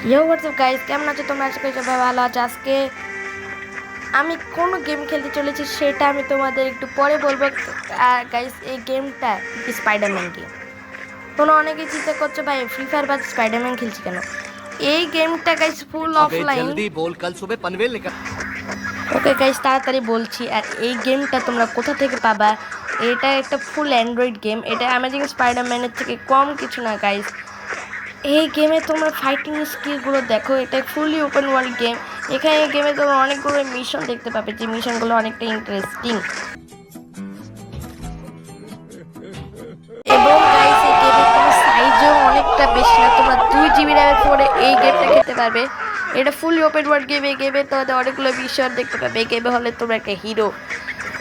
ইয়ো WhatsApp guys, কেমন আছো তোমরা? আজকে সবাই ভালো আছো। আজকে আমি কোন গেম খেলতে চলেছি সেটা আমি তোমাদের একটু পরে বলবো। গাইস, এই গেমটা স্পাইডারম্যান গেম। তোমরা অনেকেই চিন্তা করছো ভাই ফ্রি ফায়ার বা স্পাইডারম্যান খেলছি কেন। এই গেমটা গাইস ফুল অফলাইন। जल्दी बोल कल सुबह पनवेल निकल। ওকে গাইস, তাড়াতাড়ি বলছি। আর এই গেমটা তোমরা কোথা থেকে পাবা? এটা একটা ফুল অ্যান্ড্রয়েড গেম। এটা অ্যামেজিং স্পাইডারম্যানের থেকে কম কিছু না গাইস। এই গেমে তোমরা ফাইটিং স্কিলগুলো দেখো। এটা ফুলি ওপেন ওয়ার্ল্ড গেম। এখানে এই গেমে তোমরা অনেকগুলো মিশন দেখতে পাবে, যে মিশনগুলো অনেকটা ইন্টারেস্টিং। এবং গাইস, এই গেমের কোনো সাইজও অনেকটা বেশি না। তোমরা 2 GB র্যামের ফোনে এই গেমটা খেলতে পারবে। এটা ফুলি ওপেন ওয়ার্ল্ড গেম। এই গেমে তোমাদের অনেকগুলো মিশন দেখতে পাবে। এই গেমে হলে তোমরা একটা হিরো।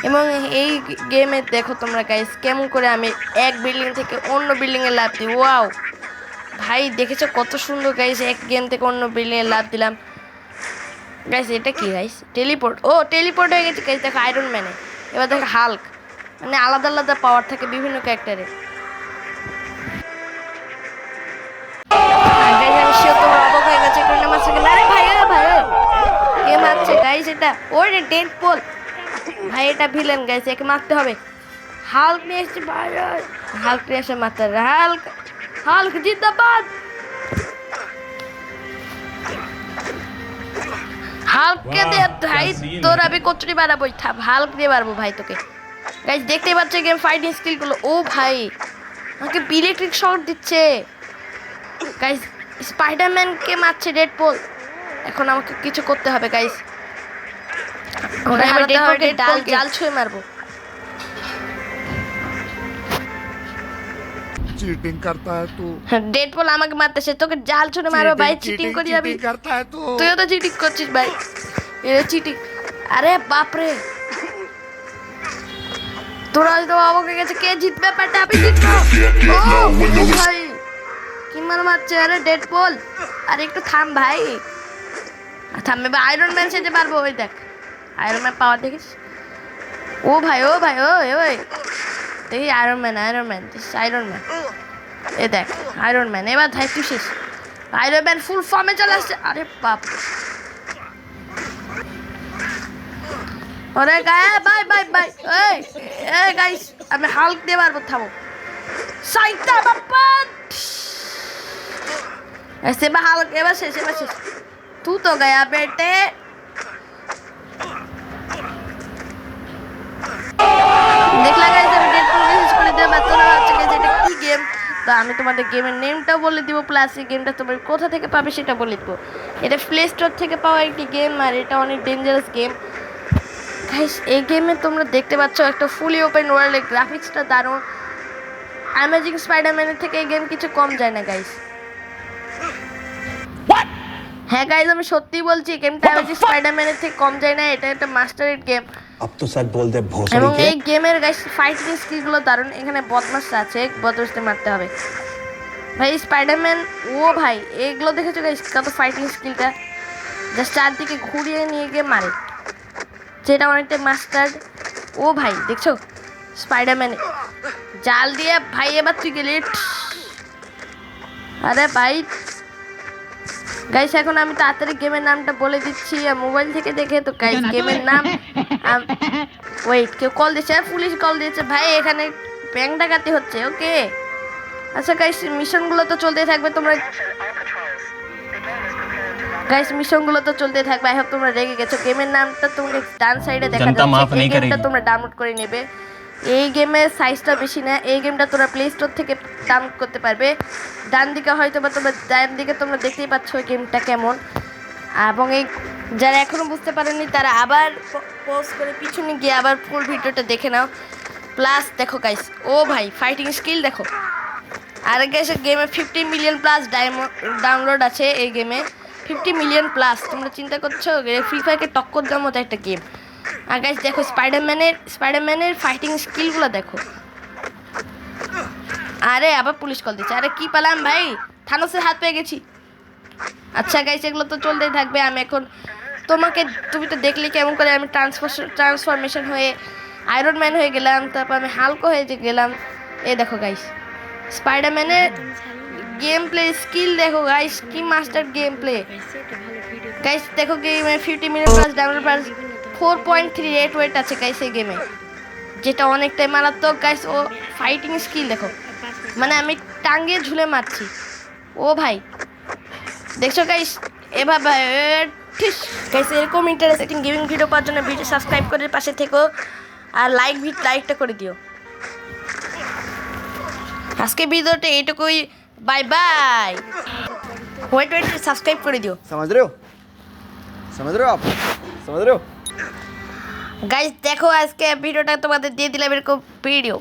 এবং এই গেমে দেখো তোমরা গাইস কেমন করে আমি এক বিল্ডিং থেকে অন্য বিল্ডিংয়ে লাফ দিই। ওয়াও ভাই, দেখেছো কত সুন্দর গাইস, এক গেম থেকে অন্য বিল্ডিংয়ে লাফ দিলাম। গাইস এটা কি গাইস? টেলিপোর্ট। ও টেলিপোর্ট হয়ে গেছে গাইস। দেখো আয়রন ম্যানে, এবার দেখো হাল্ক। মানে আলাদা আলাদা পাওয়ার থাকে বিভিন্ন ক্যারেক্টারে। গাইস আমি শিওর তোমরা অবাক হয়ে গেছে কোন নাম আছে। আরে ভাই, ও ভাই, কে মারছে গাইস? এটা ওরে ডেডপল ভাই, এটা ভিলেন গাইস, একে মারতে হবে। হাল্ক নিয়ে এসেছে ভাই, হাল্ক নিয়ে এসে মারতে হবে। হাল্ক, হাল্ক জিন্দাবাদ। হাল্ককে দে ভাই, তোর আমি কচুরি বানাবো। হাল্ক দিয়ে পারবো ভাই তোকে। গাইস দেখতেই পাচ্ছ গেম ফাইটিং স্কিলগুলো। ও ভাই, আমাকে ইলেকট্রিক শর্ট দিচ্ছে গাইস। স্পাইডারম্যানকে মারছে ডেডপল। এখন আমাকে কিছু করতে হবে গাইস। ওরা আমি ডেডপলকে জাল ছুঁয়ে মারবো। चीटिंग करता है तू। ডেডপল আমাকে মারতেছে, তোকে জাল ছুঁড়ে মারবো ভাই। চিটিং করি যাবি, करता है तू। তুইও তো চিটিং করছিস ভাই। এটা চিটিং। আরে বাপরে, তোরা হয়তো অবাক হয়ে গেছে কে জিতবে। ব্যাপারটা আমি জিতবো। ও ভাই, কি মার মারছে। আরে ডেডপল, আরে একটু থাম ভাই। থামবে বা আয়রন ম্যান সেজে পারবো। ওই দেখ আয়রন ম্যান পাওয়ার দেখিস। ও ভাই, ও ভাই, ও ওই দেখি iron man, iron man, iron man. এ দেখ আয়রন ম্যান। এবার ভাই তুই শেষ। আয়রন ম্যান ফুল ফর্মে চলে আসছে। আরে বাপ, ওরে গায়ে বাই বাই বাই। এই এ গাইস, আমি হাল্ক দিয়ে মারবো। থামো সাইতা বাপ্পা। ऐसे में हाल एবার শেষ, এবার শেষ। तू तो गया बेटे। দেখলা গাইস, আমি ডেডপুল শেষ করে দেব। তোরা হচ্ছে গাইস এটা কি গেম? তো আমি তোমাদের গেমের নেমটাও বলে দিব, প্লাস এই গেমটা তোমরা কোথা থেকে পাবে সেটা বলে দিব। এটা প্লে স্টোর থেকে পাওয়া একটি গেম, আর এটা অনেক ডেঞ্জারাস গেম গাইস। এই গেমে তোমরা দেখতে পাচ্ছ একটা ফুলি ওপেন ওয়ার্ল্ড। গ্রাফিক্সটা দারুণ। অ্যামেজিং স্পাইডারম্যানের থেকে এই গেম কিছু কম যায় না গাইস। হ্যাঁ গাইস, আমি সত্যিই বলছি গেমটা অ্যামেজিং স্পাইডারম্যানের থেকে কম যায় না। এটা একটা মাস্টারেড গেম। अब तो सच बोल दे भोसड़ी এবং के। এই গেমের গাইস ফাইটিং স্কিলগুলো দারুণ। এখানে বদমাশ আছে, বদমাশকে মারতে হবে ভাই। স্পাইডারম্যান, ও ভাই এগুলো দেখেছো গাইস কত ফাইটিং স্কিলটা? জাস্ট চারদিকে ঘুরিয়ে নিয়ে গিয়ে মারে, যেটা অনেকটা মাস্টার। ও ভাই দেখছো স্পাইডারম্যান জাল দিয়ে ভাই। এবার তুই গেলি। আরে ভাই গাইস, এখন আমি তাড়াতাড়ি গেমের নামটা বলে দিচ্ছি মোবাইল থেকে দেখে। তো গাইস গেমের নাম, ওয়েট, কেউ কল দিচ্ছে, পুলিশ কল দিয়েছে ভাই। এখানে ব্যাংক ডাকাতি হচ্ছে। ওকে আচ্ছা গাইস, মিশনগুলো তো চলতেই থাকবে। তোমরা গাইস মিশনগুলো তো চলতেই থাকবে। আই হোপ তোমরা রেগে গেছো। গেমের নামটা তোমাকে ডান সাইডে দেখা যাচ্ছে। এই গেমটা তোমরা ডাউনলোড করে নেবে। এই গেমের সাইজটা বেশি না। এই গেমটা তোমরা প্লে স্টোর থেকে ডাউনলোড করতে পারবে। ডান দিকে হয়তো বা তোমরা ডান দিকে তোমরা দেখতেই পাচ্ছ গেমটা কেমন। এবং এই যারা এখনো বুঝতে পারেননি তারা আবার পজ করে পিছনে গিয়ে আবার ফুল ভিডিওটা দেখে নাও। প্লাস দেখো গাইস, ও ভাই ফাইটিং স্কিল দেখো। আর গাইস গেমে 50 মিলিয়ন প্লাস ডাউনলোড আছে। এই গেমে 50 মিলিয়ন প্লাস। তোমরা চিন্তা করছো ফ্রি ফায়ারকে টক্কর দেওয়ার মতো একটা গেম। আর গাইস দেখো স্পাইডারম্যানের ফাইটিং স্কিলগুলো দেখো। আরে আবার পুলিশ কল দিচ্ছে। আরে কি পেলাম ভাই, থানোসের হাত পেয়ে গেছি। আচ্ছা গাইস, এগুলো তো চলতেই থাকবে। আমি এখন তুমি তো দেখলে কেমন করে আমি ট্রান্সফরমেশন হয়ে আয়রন ম্যান হয়ে গেলাম, তারপর আমি হাল্ক হয়ে গেলাম। এই দেখো গাইস, স্পাইডারম্যানের গেম প্লে স্কিল দেখো গাইস, কি মাস্টার গেম প্লে গাইস। দেখো গেমে 50 million plus download plus 4.3 rate ওয়েট আছে গাইস এই গেমে, যেটা অনেকটাই মারাত্মক গাইস। ও ফাইটিং স্কিল দেখো, মানে আমি টাঙ্গে ঝুলে মারছি। ও ভাই দেখছো গাইস, এভাবে গাইস এরকম ইন্টারেস্টিং গেমিং ভিডিও পাওয়ার জন্য ভিডিও সাবস্ক্রাইব করে পাশে থেকো, আর লাইকটা করে দিও। আজকে ভিডিওটা এইটুকুই, বাই বাই। ওয়েট সাবস্ক্রাইব করে দিও। समझ रहे हो आप समझ रहे हो গাইস দেখো আজকে ভিডিওটা তোমাদের দিয়ে দিলাম এরকম ভিডিও।